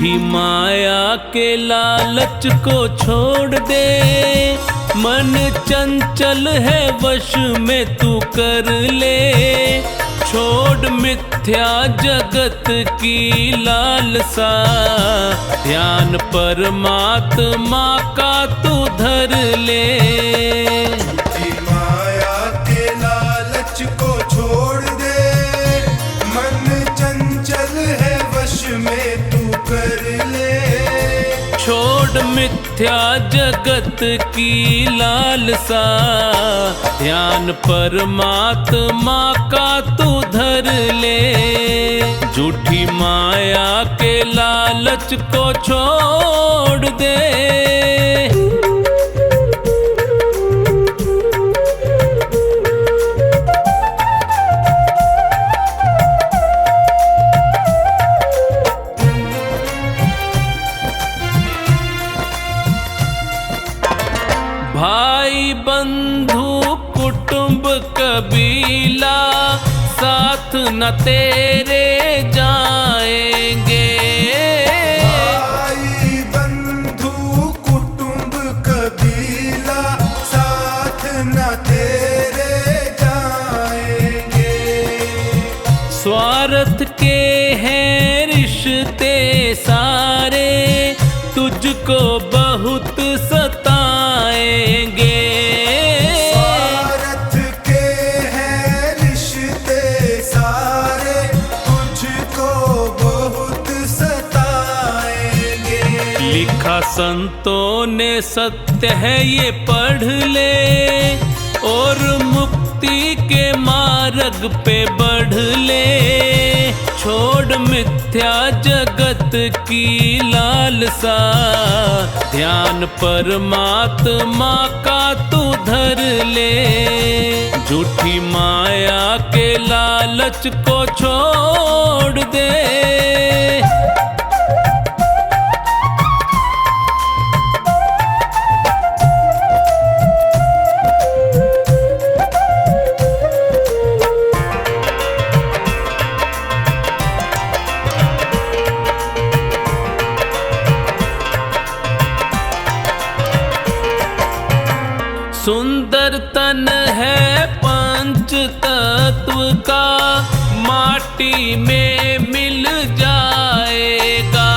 झूठी माया के लालच को छोड़ दे, मन चंचल है वश में तू कर ले। छोड़ मिथ्या जगत की लालसा, ध्यान परमात्मा का तू धर ले। माया के लालच को छोड़ दे, मन चंचल है वश में तू कर ले। छोड़ मिथ्या जगत की लालसा, ध्यान परमात्मा का तू धर ले। झूठी माया के लालच को छोड़ दे। भाई बंधु कुटुंब कबीला, साथ न तेरे जाएंगे। भाई बंधु कुटुंब कबीला, साथ न तेरे जाएंगे। स्वार्थ के हैं रिश्ते सारे, तुझको बहुत सताएंगे। स्वार्थ के हैं रिश्ते सारे, तुझको बहुत सताएंगे। लिखा संतों ने सत्य है ये पढ़ ले, और मुक्ति के मार्ग पे बढ़ ले। छोड़ मिथ्या जगत की लालसा, ध्यान परमात्मा का तू धर ले। झूठी माया के लालच को छोड़ दे। सुंदर तन है पंच तत्व का, माटी में मिल जाएगा।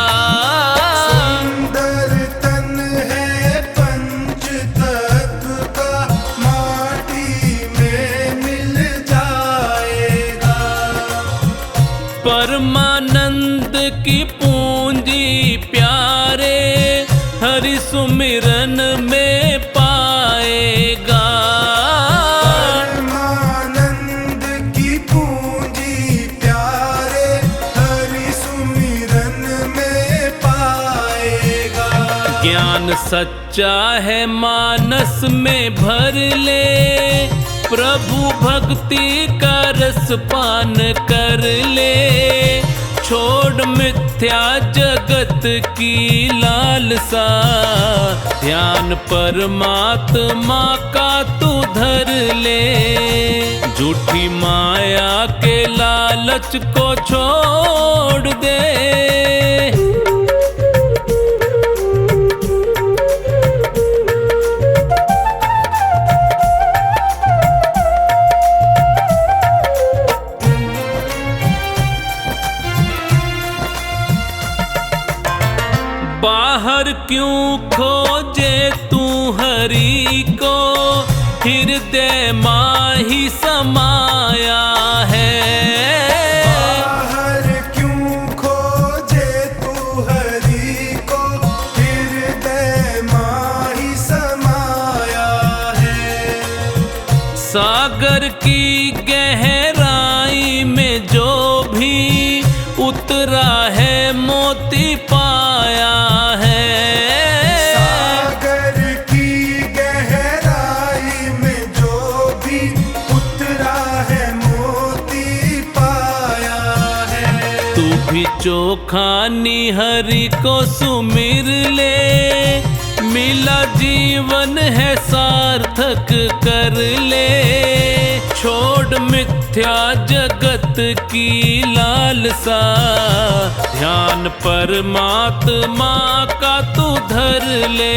सुंदर तन है पंच तत्व का, माटी में मिल जाएगा। परमानंद की पूंजी प्यारे, हरि सुमिरन में पाएगा। परमानंद की पूंजी प्यारे, हरि सुमिरन में पाएगा। ज्ञान सच्चा है मानस में भर ले, प्रभु भक्ति का रस पान कर ले। छोड़ मिथ्या जगत की लालसा, ध्यान परमात्मा का तू धर ले। झूठी माया के लालच को छोड़ दे। बाहर क्यों खोजे तू हरि को, हृदय माही समाया है। बाहर क्यों खोजे तू हरि को, हृदय माही समाया है। सागर की गहराई में जो भी उतरा है, मोती पाया है। सागर की गहराई में जो भी उतरा है, मोती पाया है। तू भी चोखा निहरि को सुमिर ले, मिला जीवन है सार्थक कर ले। छोड़ मिथ्या जगत की लालसा, ध्यान परमात्मा का तू धर ले।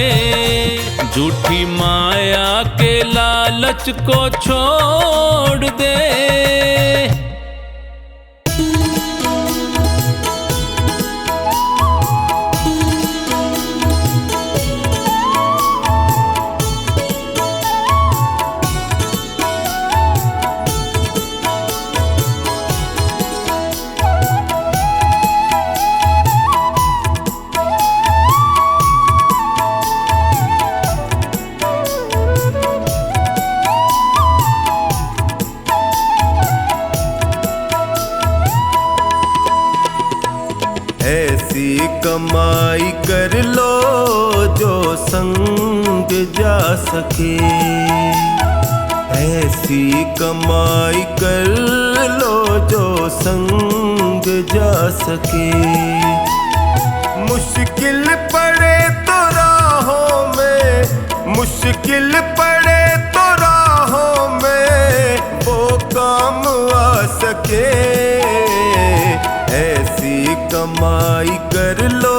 झूठी माया के लालच को छोड़ दे। ऐसी कमाई कर लो जो संग जा सके, ऐसी कमाई कर लो जो संग जा सके। मुश्किल पड़े तो राहों में, मुश्किल पड़े तो राहों में वो काम आ सके। ऐसी कमाई कर लो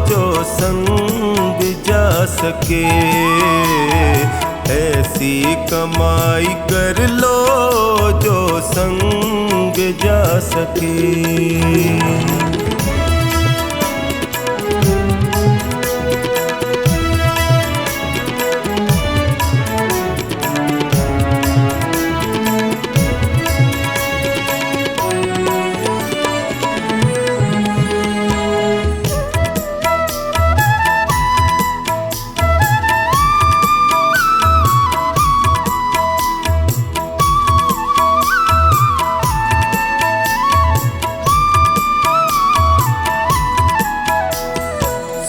जो संग जा सके, ऐसी कमाई कर लो जो संग जा सके।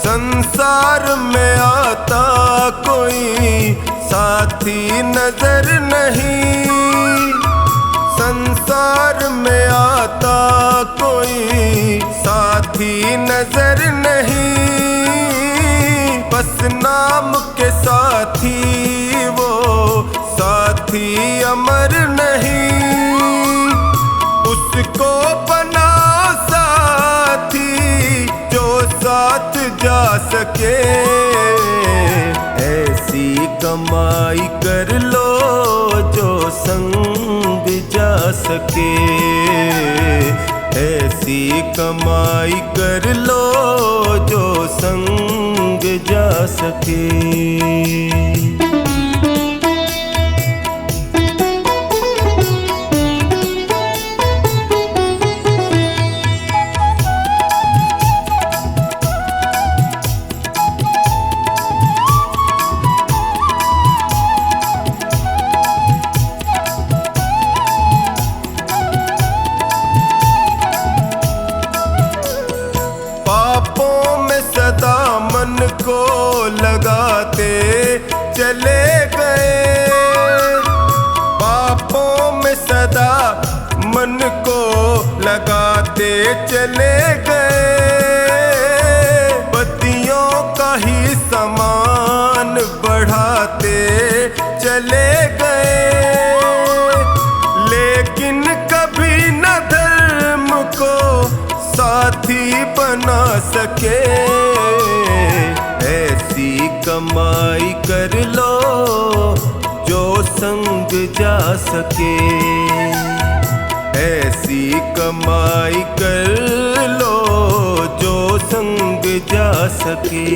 संसार में आता कोई साथी नजर नहीं, संसार में आता कोई साथी नजर नहीं। बस नाम के साथी वो साथी अमर नहीं, उसको बना साथी जो साथ जा सके। ऐसी कमाई कर लो जो संग जा सके, ऐसी कमाई कर लो जो संग जा सके। पापों में सदा मन को लगाते चले गए, पापों में सदा मन को लगाते चले गए। बत्तियों का ही समान बढ़ाते चले गए, लेकिन कभी न धर्म को साथी बना सके। ऐसी कमाई कर लो जो संग जा सके, ऐसी कमाई कर लो जो संग जा सके।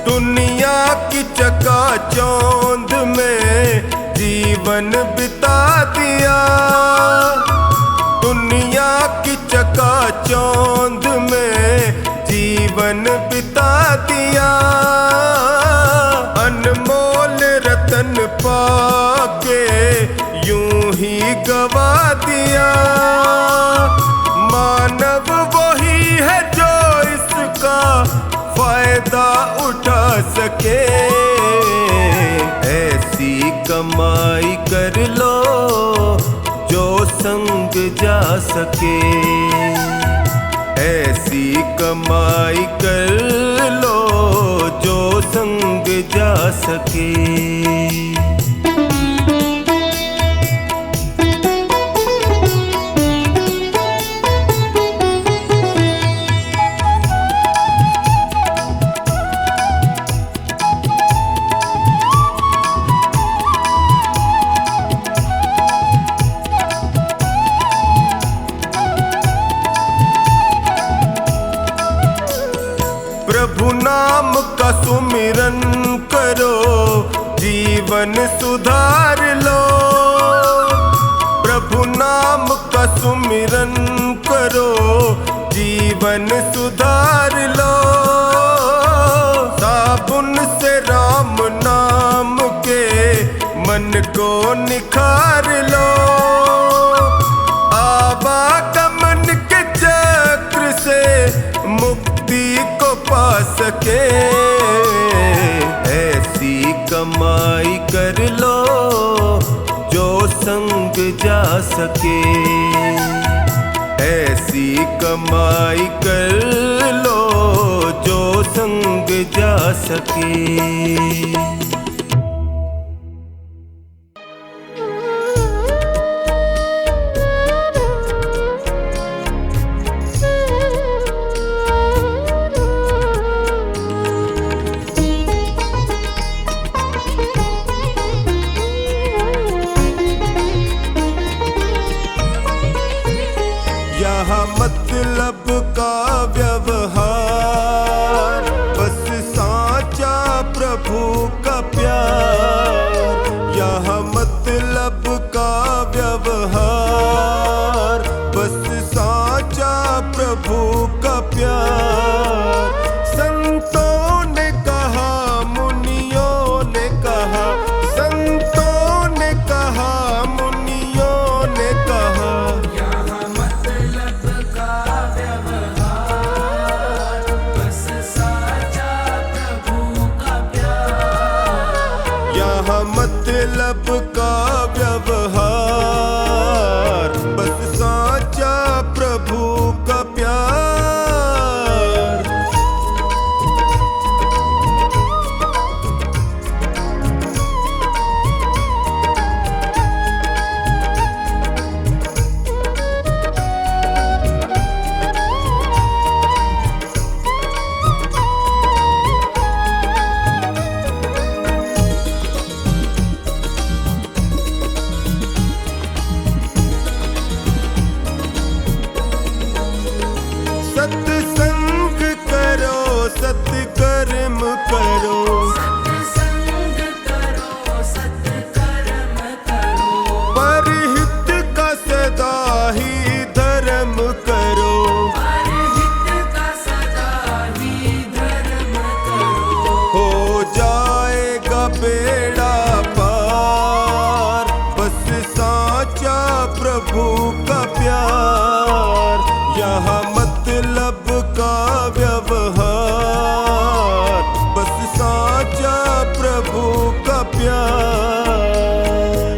दुनिया की चकाचौंध में जीवन बिता दिया, दुनिया की चकाचौंध में जीवन बिता दिया। अनमोल रतन दर्शन पाके यूं ही गवा दिया। मानव वही है जो इसका फायदा उठा सके। ऐसी कमाई कर लो जो संग जा सके। ऐसी कमाई कर लो जो संग जा सके। प्रभु नाम का सुमिरन करो, जीवन सुधार लो। प्रभु नाम का सुमिरन करो, जीवन सुधार लो। साबुन से राम नाम के मन को निखार लो। आवागमन के चक्र से मुक्ति को पा सके। ऐसी कमाई कर लो जो संग जा सके। ऐसी कमाई कर लो जो संग जा सके। यहाँ मतलब का व्यवहार, बस साचा प्रभु का प्यार। यहाँ मतलब का व्यवहार, बस साचा प्रभु का प्यार। संतों ने कहा, मुनियों ने कहा, संतों ने कहा, मुनियों ने कहा। यहाँ मतलब का व्यवहार, बस साचा प्रभु का प्यार। सत्संग करो, सत्कर्म करो। सत्संग करो, सत्कर्म करो। परहित का सदा ही धर्म करो। परहित का सदा ही धर्म करो। हो जाएगा बेड़ा पार, बस साचा प्रभु का प्यार। यहाँ मतलब का व्यवहार, बस साचा प्रभु का प्यार।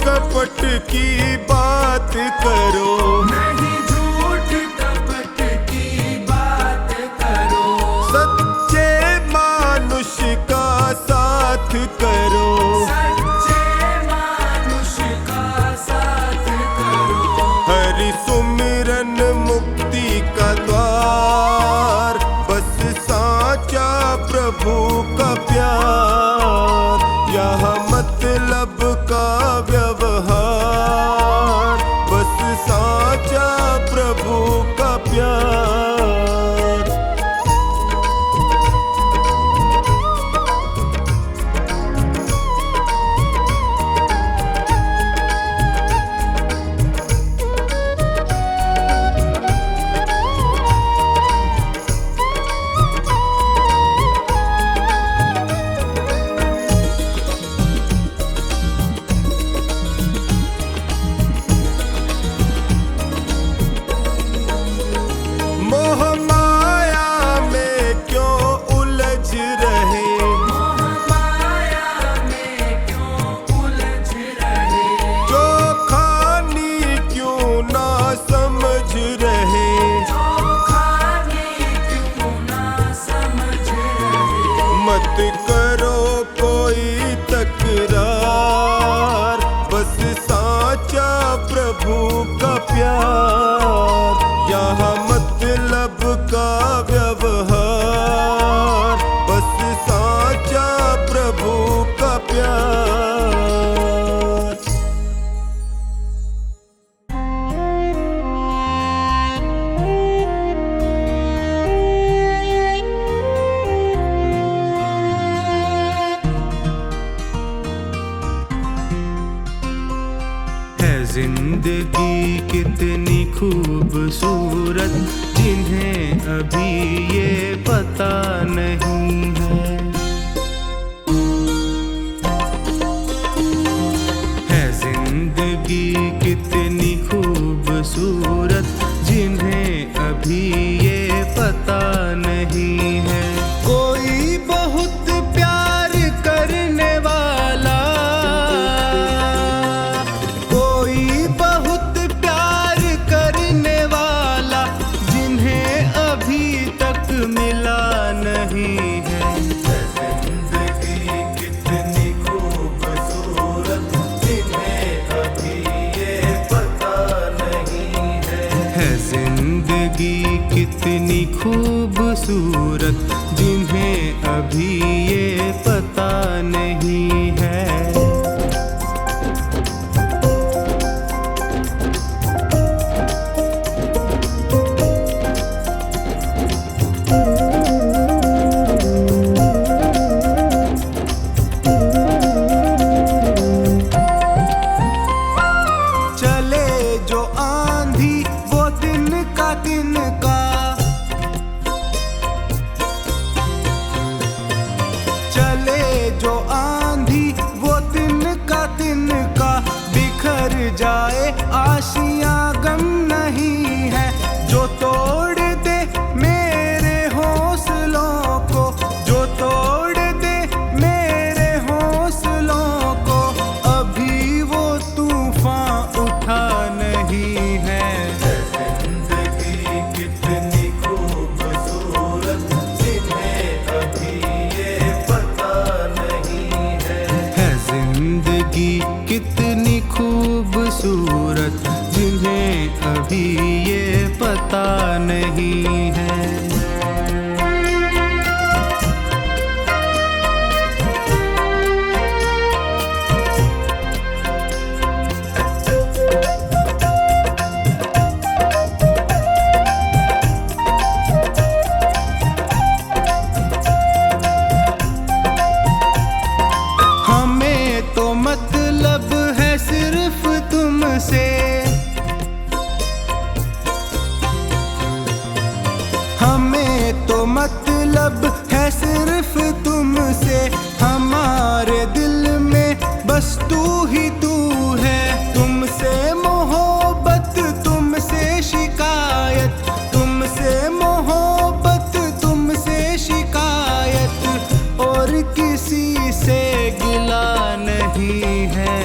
कपट की बात करो। नहीं झूठ कपट की बात करो। सच्चे मानुष का साथ करो। सच्चे मानुष का साथ करो। हरि सुमिरन मुक्ति का द्वार, बस साचा प्रभु का प्यार। यहाँ मतलब जिंदगी कितनी खूबसूरत जिन्हें अभी ये पता नहीं है जिंदगी कितनी खूबसूरत जिन्हें अभी ये पता नहीं है। कोई बहुत प्यार करने वाला, कोई बहुत प्यार करने वाला जिन्हें अभी तक मिला नहीं है। जिंदगी कितनी खूबसूरत जिन्हें अभी ये पता नहीं है जिंदगी कितनी खूबसूरत जिन्हें अभी ये पता नहीं है। चले जो आंधी वो दिन का चले जो आंधी वो तिनका बिखर जाए आशियां गम नहीं है। जो तोड़ दे मेरे हौसलों को, जो तोड़ दे मेरे हौसलों को, अभी वो तूफान उठा नहीं है। जिंदगी कितनी खूबसूरत जिन्हें अभी ये पता नहीं है जिंदगी कितनी खूबसूरत जिन्हें अभी ये पता नहीं है। हमें तो मतलब है सिर्फ तुमसे, हमें तो मतलब है सिर्फ तुमसे। हमारे दिल में बस तू ही तू है। तुमसे मोहब्बत तुमसे शिकायत, तुमसे मोहब्बत तुमसे शिकायत, और किसी से गिला नहीं है।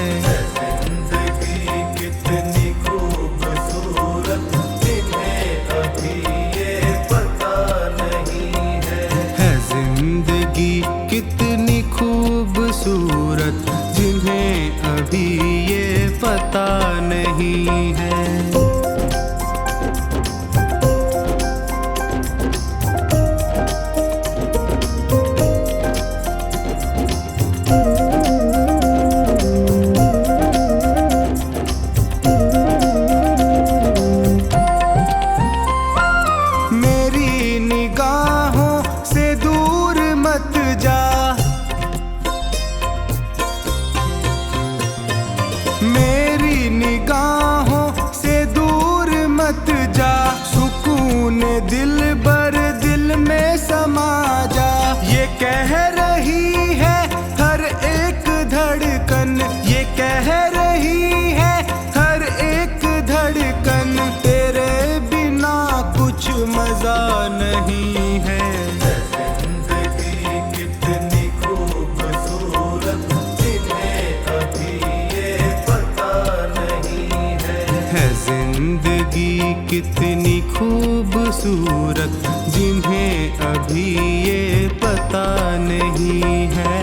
जिंदगी कितनी खूबसूरत जिन्हें अभी ये पता नहीं है जिंदगी कितनी खूबसूरत जिन्हें अभी ये पता नहीं है। मेरी निगाहों से दूर मत जा, मेरी निगाहों से दूर मत जा। सुकून दिल बर दिल में समा जा। ये कह रही है हर एक धड़कन, ये कह रही है हर एक धड़कन, तेरे बिना कुछ मजा नहीं है। जिंदगी कितनी खूबसूरत जिन्हें अभी ये पता नहीं है जिंदगी कितनी खूबसूरत जिन्हें अभी ये पता नहीं है।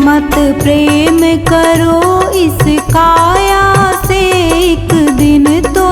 मत प्रेम करो इस काया से, एक दिन तो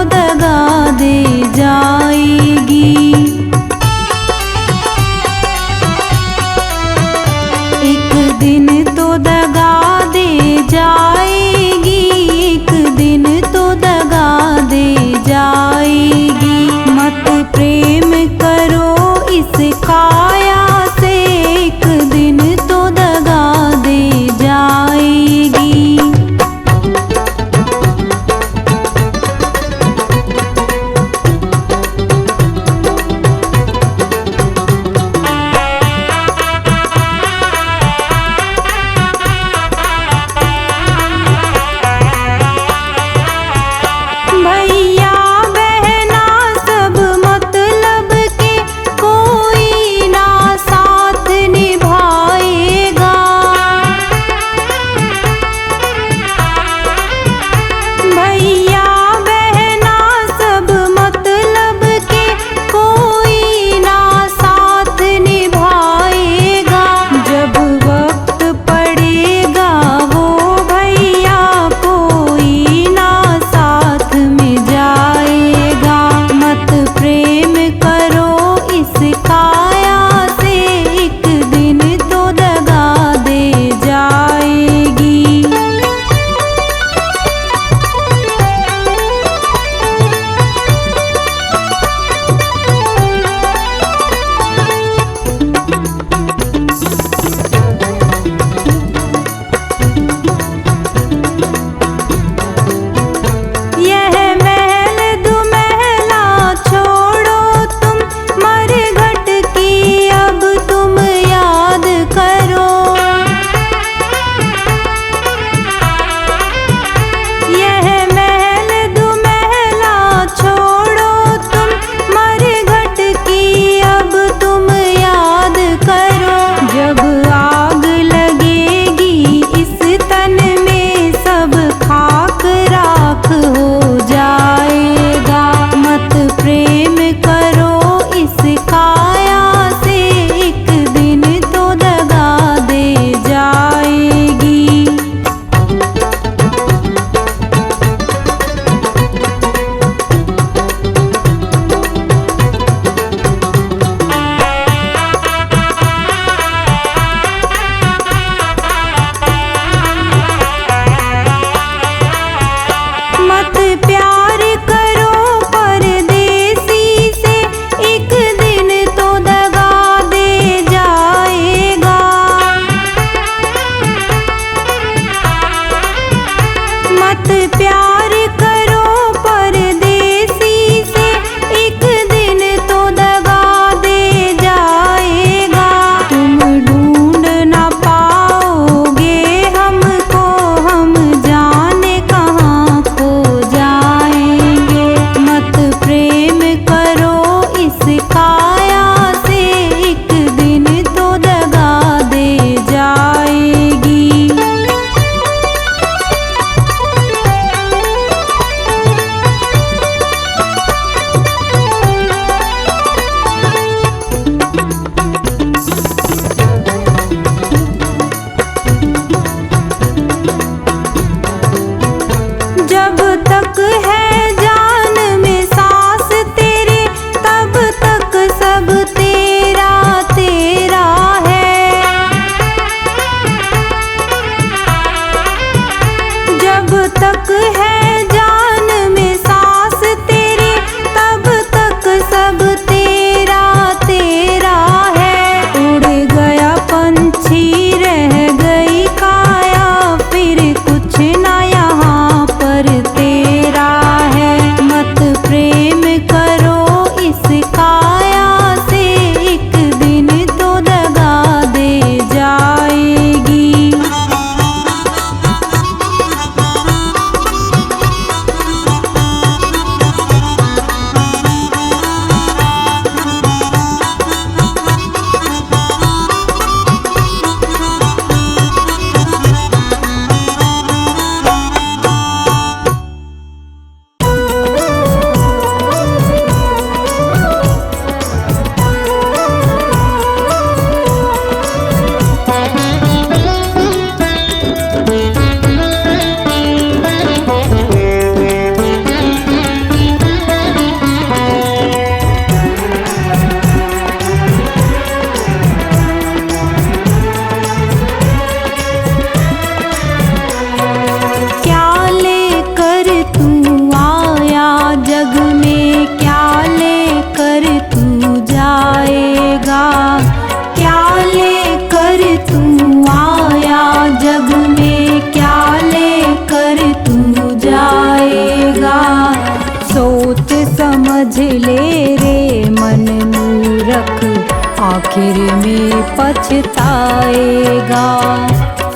आखिर में पछताएगा।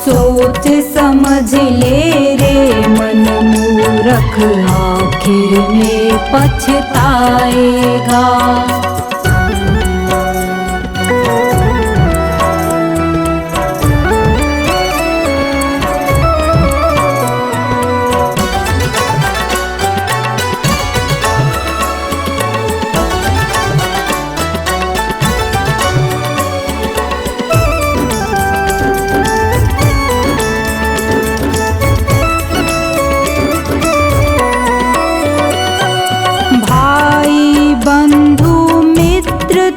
सोच समझ ले रे मन मूरख, आखिर में पछताएगा।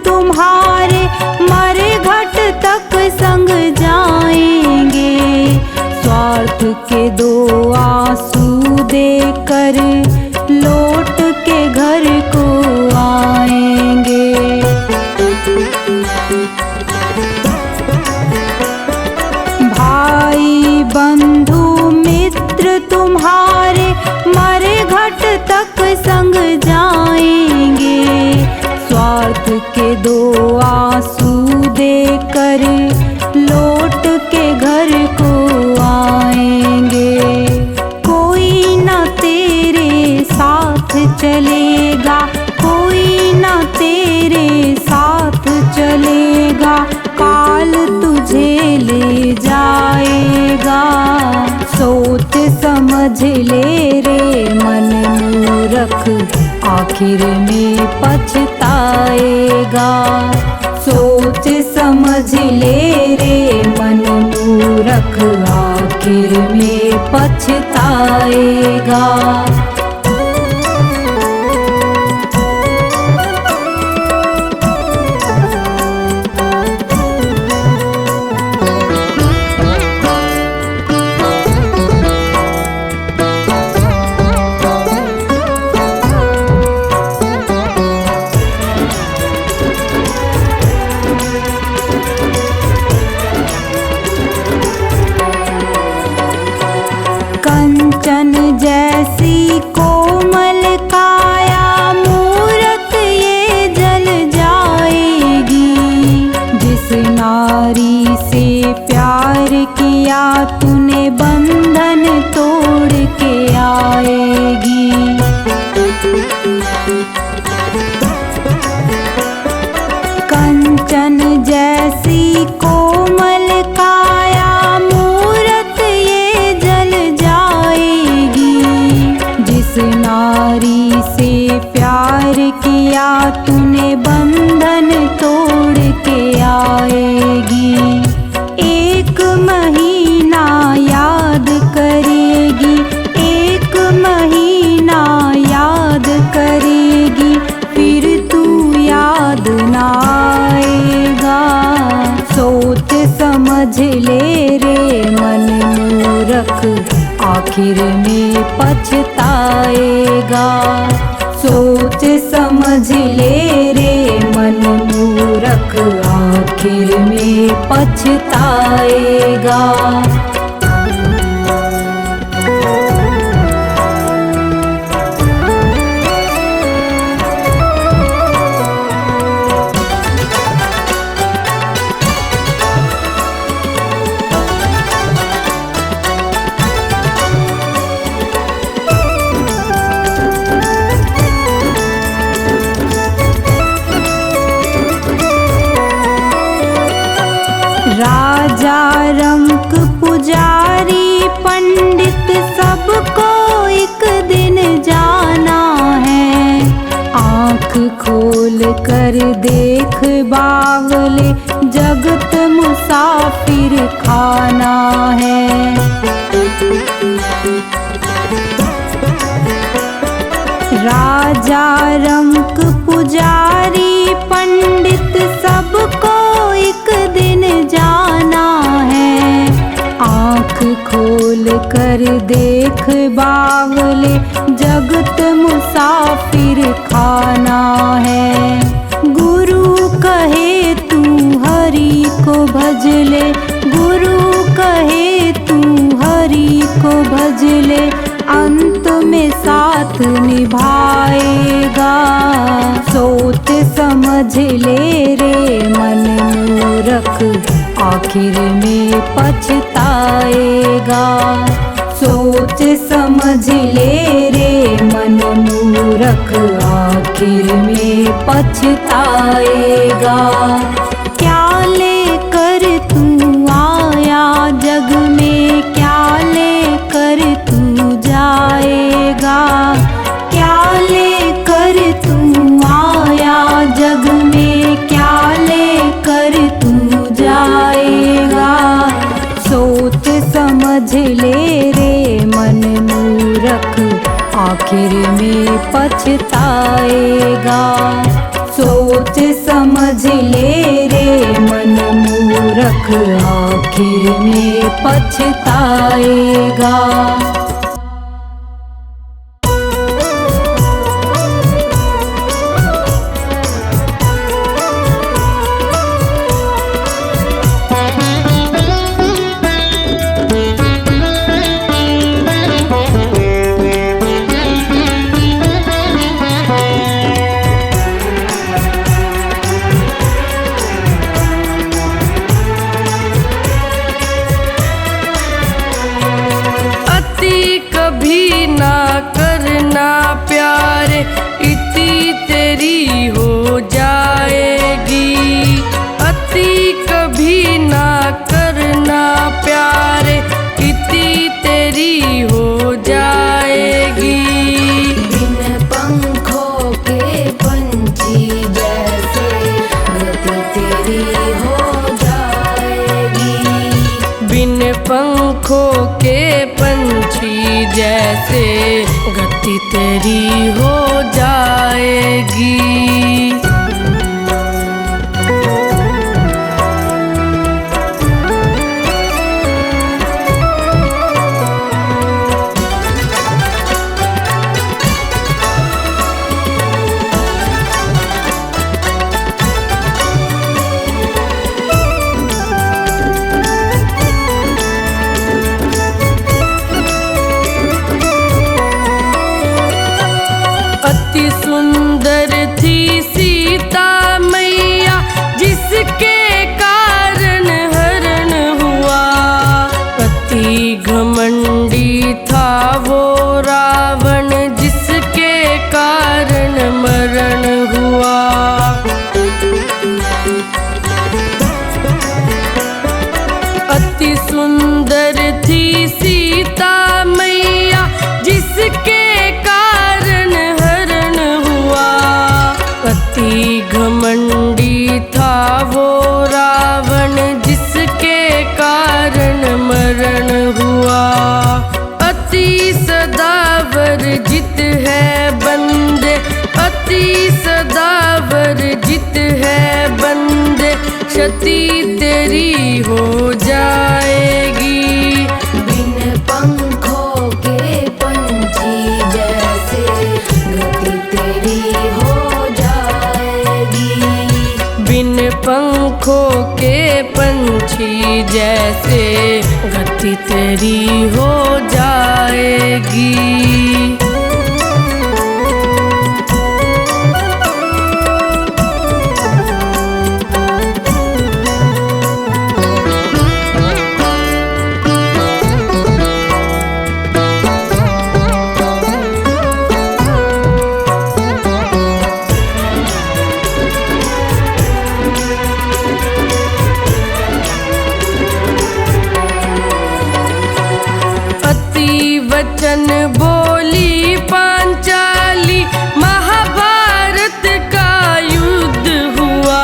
तुम्हारे मरे घट तक संग जाएंगे, स्वार्थ के दो आंसू देकर लौट के घर को आएंगे। भाई बंधु मित्र तुम्हारे मरे घट तक संग जाएंगे, स्वार्थ के दो आंसू देकर लौट के घर को आएंगे। कोई न तेरे साथ चलेगा, कोई न तेरे साथ चलेगा, काल तुझे ले जाएगा। सोच समझ ले रे मन मूरख, आखिर में पछताएगा। सोच समझ ले रे मन मूरख, आखिर में पछताएगा। कंचन जैसी कोमल काया मूरत ये जल जाएगी, जिस नारी से प्यार किया तूने बंधन तोड़ के आएगी। कंचन जैसी कोमल काया मूरत ये जल जाएगी, जिस नारी से प्यार किया तूने बंधन तोड़ के आएगी। एक महीना याद करेगी, एक महीना याद करेगी, फिर तू याद ना आएगा। सोच समझ ले रे मन मूरख, आखिर में पछताएगा। सोच समझ ले रे मन मूरख, आखिर में पछताएगा। राजा रंक पुजारी पंडित सबको एक दिन जाना है। आँख खोल कर देख बावले, जगत मुसाफिर खाना है। राजा रंक पुजारी पंडित सबको एक दिन जाना है। आँख खोल कर देख बावले, जगत मुसाफिर खाना है। गुरु कहे तू हरि को भज ले, गुरु कहे तू हरि को भज ले, अंत में साथ निभाएगा। सोच समझ ले रे मन मूरख, आखिर में पछताएगा। सोच समझ ले रे मन मूरख, आखिर में पछताएगा। क्या लेकर तू आया जग में, क्या लेकर तू जाएगा। क्या लेकर तू आया जग में, क्या लेकर तू जाएगा। सोच समझ ले रे मन मूरख, आखिर में पछताएगा। सोच समझ ले रे मन मूरख, आखिर में पछताएगा। पंखों के पंछी जैसे गति तेरी हो जाएगी। अति सुंदर थी सीता मैया, जिसके कारण हरण हुआ। अति घमंडी था वो रावण, जिसके कारण मरण हुआ। अति सुंदर थी सीता मैया, जिसके अति घमंडी था वो रावण, जिसके कारण मरण हुआ। अति सदावर जित है बंदे, अति सदावर जित है बंदे, क्षति तेरी हो जाएगी। बिन पंखों के पंछी जैसे गति तेरी हो बिन पंखों के पंछी जैसे गति तेरी हो जाएगी। वचन बोली पांचाली, महाभारत का युद्ध हुआ।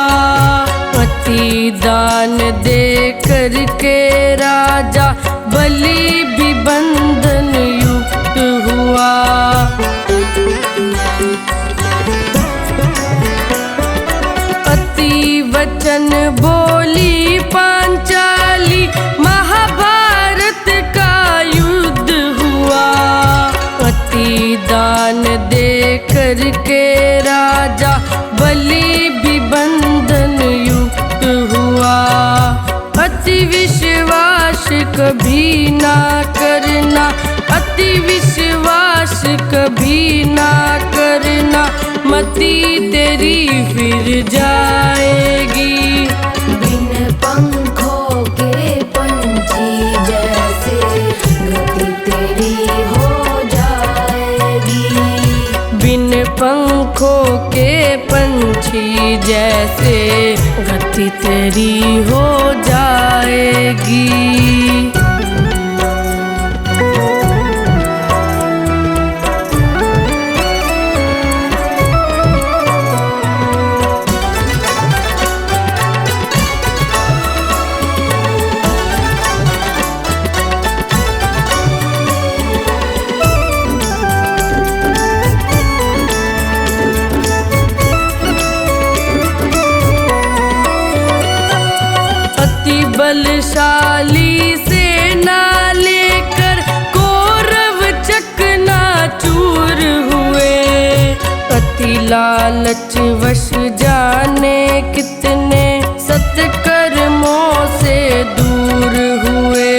अति दान दे करके राजा बलि भी बंधन युक्त हुआ। अति वचन बोली पांचाली, महाभारत का युद्ध हुआ। अति दान दे करके राजा बलि भी बंधन युक्त हुआ। अति विश्वास कभी ना करना, अति विश्वास कभी ना करना, मति तेरी फिर जाएगी। बिन पंखों के पंछी जैसे गति तेरी हो जाएगी। बिन पंखों के पंछी जैसे गति तेरी हो जाएगी। बलशाली सेना लेकर कौरव चकनाचूर हुए। अति लालच वश जाने कितने सत्कर्मों से दूर हुए।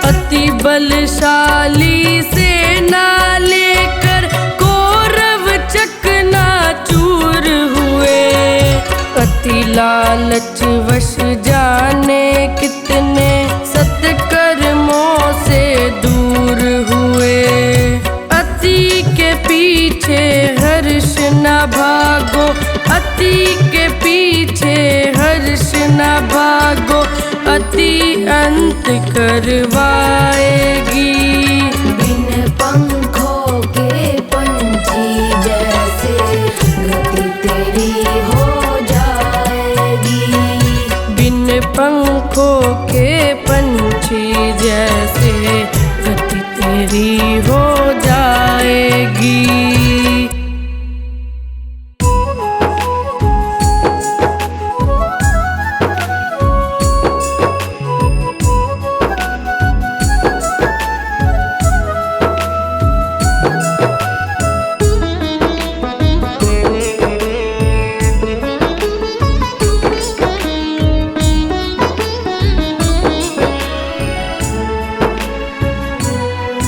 अति बलशाली सेना लेकर कौरव चकनाचूर हुए। अति लालच वश जाने कितने सत्कर्मों से दूर हुए। अति के पीछे हर्ष न भागो, अति के पीछे हर्ष न भागो, अति अंत करवाएगी। बिन पंखों के पंछी जैसे गति तेरी हो जाएगी। बिन पंखों के पंछी जैसे गति तेरी हो जाएगी।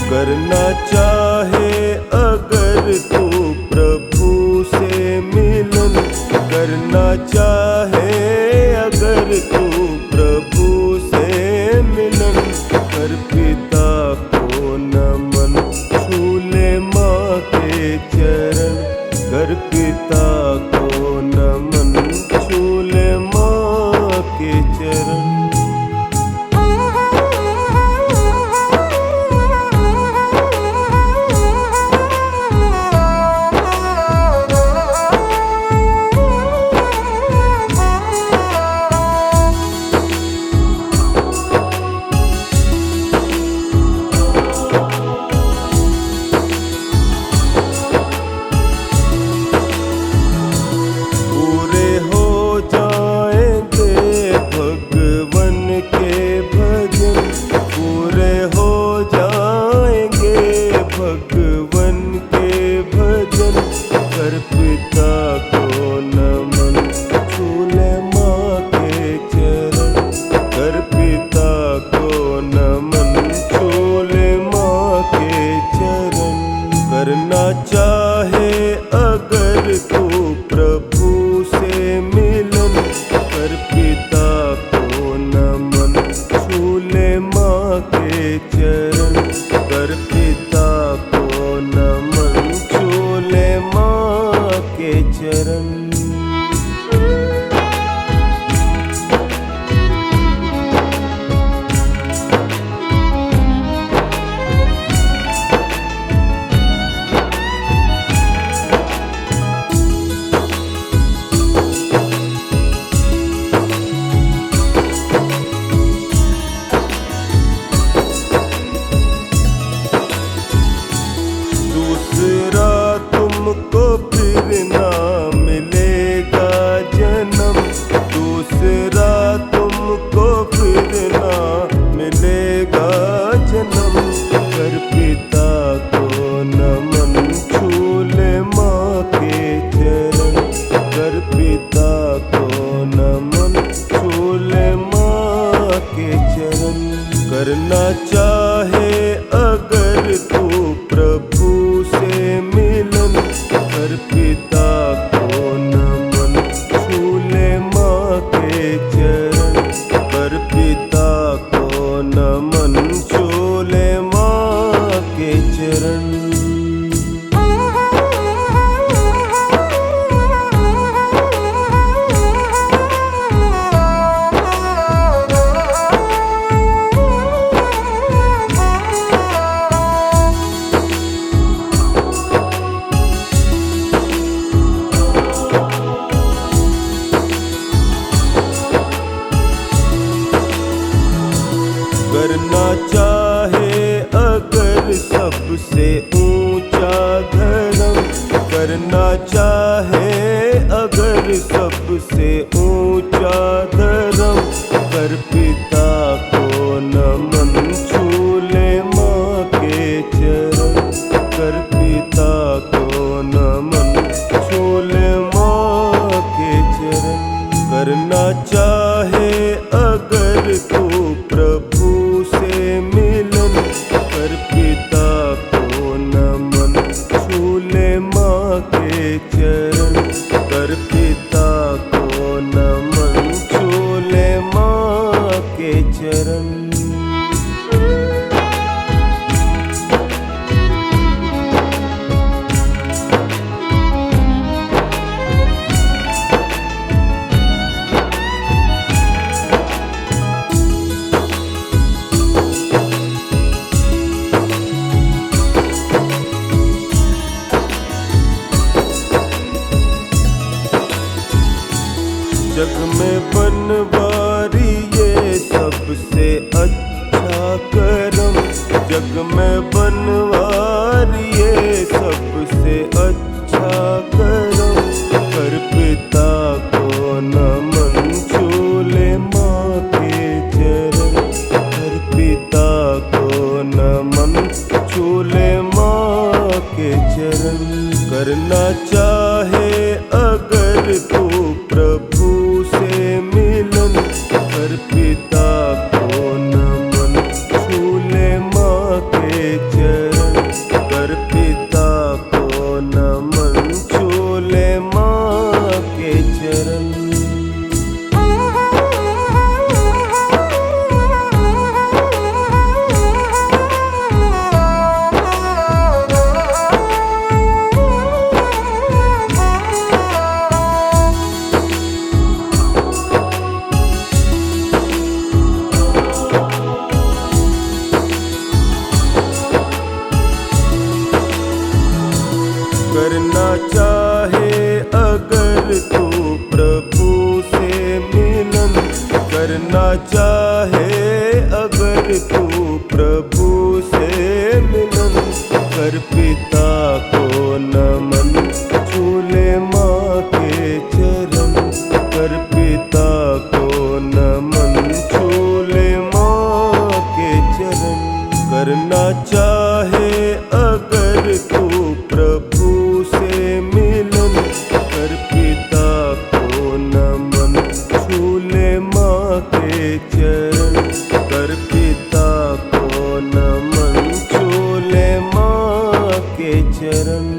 करना चाहे अगर तू प्रभु से मिलन, करना चाहे अगर तू प्रभु से मिलन, कर पिता को नमन, छू ले माँ के चरण, कर पिता को नमन, छू ले माँ के चरण। करना चाहे अगर तू प्रभु से मिलन, कर पिता को नमन, छू ले माँ के चरण, कर पिता को नमन, छू ले माँ के चरण। करना चाहे अगर तू प्रभु से मिलन, कर पिता को नमन, छू ले माँ के चरण, कर पिता को नमन, छू ले माँ के चरण। करना चाहे अगर सबसे ऊंचा धर्म, करना चाहे अगर सबसे ऊंचा धर्म, कर पिता को नमन, छू ले माँ के चरण, कर पिता को नमन, छू ले माँ के चरण। करना चाहे अगर तू प्रभु से मिलन, कर पिता को नमन, छू ले माँ के चरण, कर पिता को नमन, छू ले माँ के चरण। जग में बनवारी ये सबसे अच्छा करम, जग में बनवारी ये सबसे अच्छा करम, कर पिता को नमन, छू ले माँ के चरण, कर पिता को नमन, छू ले माँ के चरण। करना चाहे अगर तू प्रभु से मिलन, कर पिता को नमन, छू ले माँ के चरण, कर पिता को नमन, छू ले माँ के चरण। करना चाहे अगर तू प्रभु से मिलन, करना चाहे अगर तू प्रभु से मिलन, कर पिता को नमन, छू ले माँ के चरण, कर पिता को नमन, छू ले माँ के चरण। करना चाहे अगर तू प्रभु से मिलन, कर पिता को नमन, छू ले माँ के चरण, कर पिता को नमन, छू ले माँ के चरण।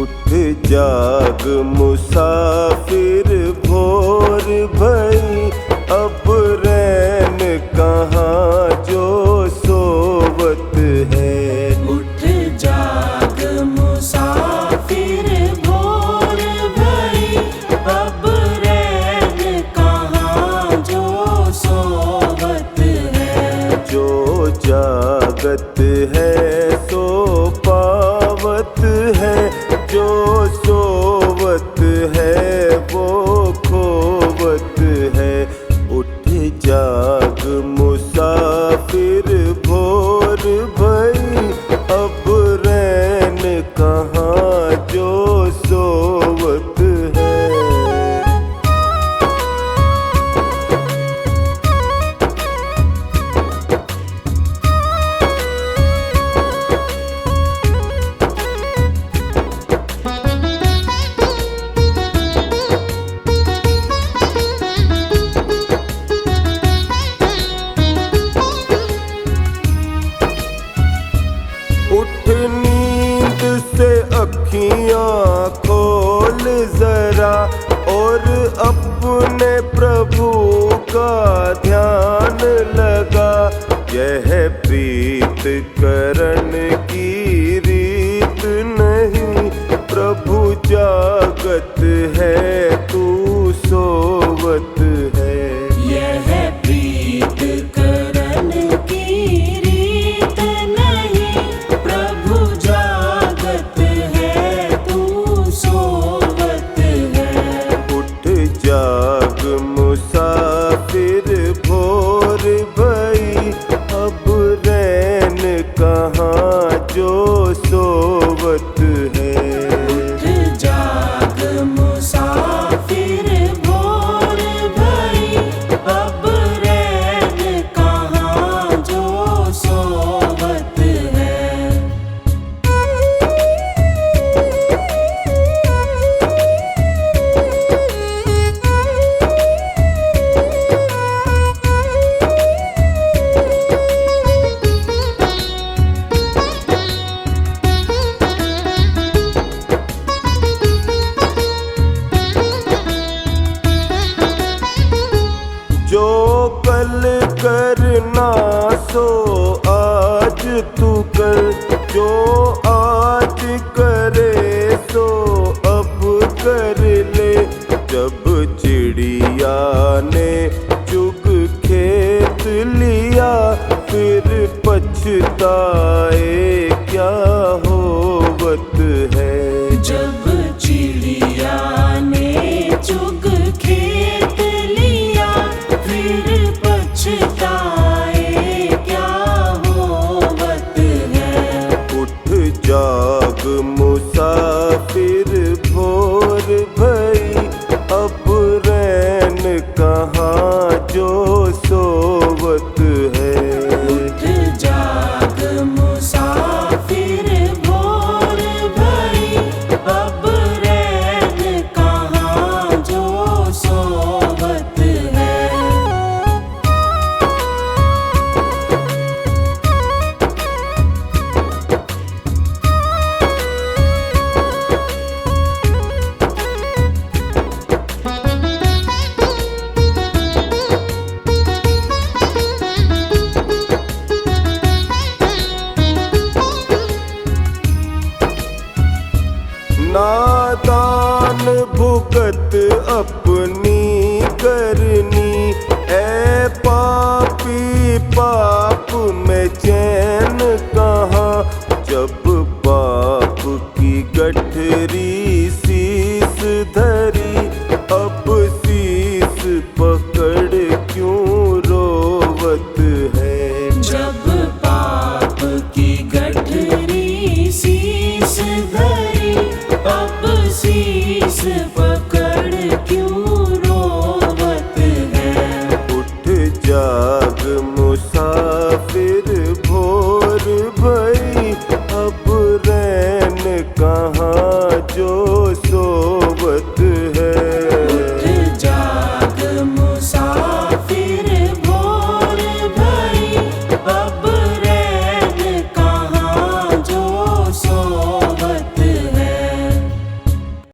उठ जाग मुसाफिर भोर भई, अब रैन कहाँ जो सोवत है। उठ जाग मुसाफिर भोर भई, अब रैन कहाँ जो सोवत है। जो जागत है सो पावत है, जो सोवत है वो खोवत है। उठ जाग मुसाफिर भोर भई, अब रैन कहाँ जो सोवत है। उठ नींद से अखियाँ खोल जरा, और अपने प्रभु का ध्यान लगा। यह प्रीत करण की रीत नहीं, प्रभु जागत है तू सोवत है। यह प्रीत करण की रीत नहीं, प्रभु जागत है तू सोवत है। उठ जाग मुसाफिर भोर भई, अब रैन कहाँ जो सोवत है। उठ जाग मुसाफिर भोर भई, अब रैन कहाँ जो सोवत है। जो कल करना सो आज तू कर, जो आज करे सो अब कर ले। जब चिड़िया ने चुग खेत लिया, फिर पछताए क्या होवत है। जब चिड़िया ने चुग खेत लिया, फिर पछताए क्या होवत है। उठ जाग मुसाफिर भोर भई, अब रैन कहाँ जो सोवत है। उठ जाग मुसाफिर भोर भई, अब रैन कहाँ जो सोवत है। नादान भुगत अपनी करनी, ऐ पापी पाप में चैन कहाँ। जब पाप की गठरी शीस धरी,